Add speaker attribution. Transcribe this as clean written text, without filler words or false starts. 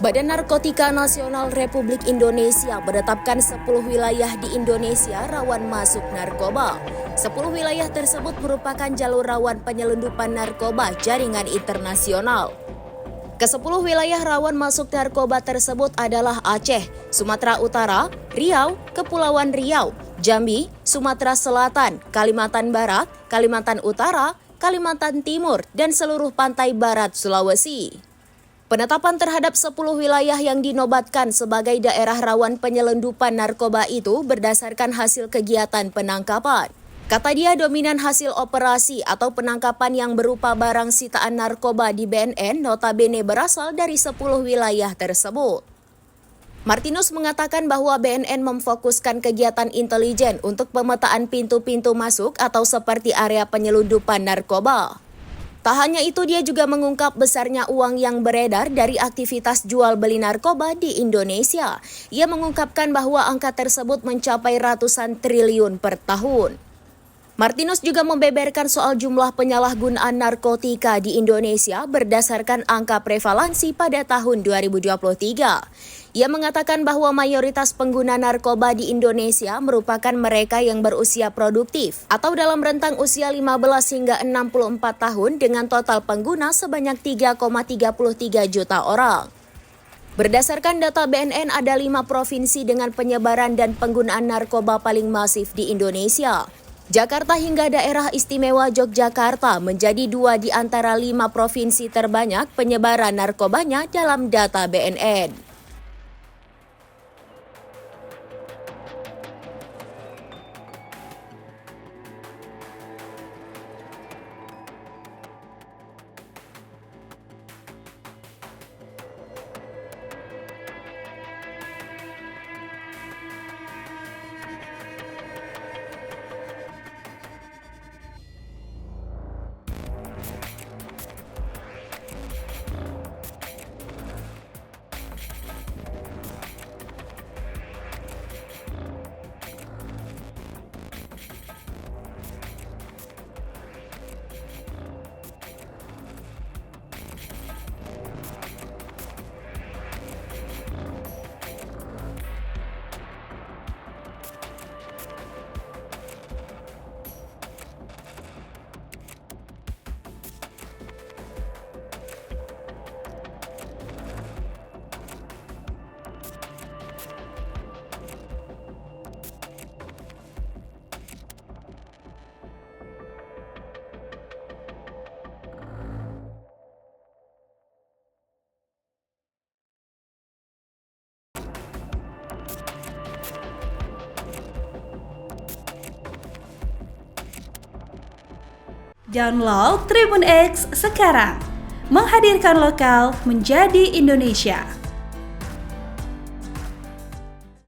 Speaker 1: Badan Narkotika Nasional Republik Indonesia menetapkan 10 wilayah di Indonesia rawan masuk narkoba. 10 wilayah tersebut merupakan jalur rawan penyelundupan narkoba jaringan internasional. Ke-10 wilayah rawan masuk narkoba tersebut adalah Aceh, Sumatera Utara, Riau, Kepulauan Riau, Jambi, Sumatera Selatan, Kalimantan Barat, Kalimantan Utara, Kalimantan Timur, dan seluruh pantai barat Sulawesi. Penetapan terhadap 10 wilayah yang dinobatkan sebagai daerah rawan penyelundupan narkoba itu berdasarkan hasil kegiatan penangkapan. Kata dia, dominan hasil operasi atau penangkapan yang berupa barang sitaan narkoba di BNN notabene berasal dari 10 wilayah tersebut. Martinus mengatakan bahwa BNN memfokuskan kegiatan intelijen untuk pemetaan pintu-pintu masuk atau seperti area penyelundupan narkoba. Tak hanya itu, dia juga mengungkap besarnya uang yang beredar dari aktivitas jual beli narkoba di Indonesia. Ia mengungkapkan bahwa angka tersebut mencapai ratusan triliun per tahun. Martinus juga membeberkan soal jumlah penyalahgunaan narkotika di Indonesia berdasarkan angka prevalensi pada tahun 2023. Ia mengatakan bahwa mayoritas pengguna narkoba di Indonesia merupakan mereka yang berusia produktif atau dalam rentang usia 15 hingga 64 tahun dengan total pengguna sebanyak 3,33 juta orang. Berdasarkan data BNN, ada 5 provinsi dengan penyebaran dan penggunaan narkoba paling masif di Indonesia. Jakarta hingga daerah istimewa Yogyakarta menjadi 2 di antara 5 provinsi terbanyak penyebaran narkobanya dalam data BNN.
Speaker 2: Download Tribun X sekarang, menghadirkan lokal menjadi Indonesia.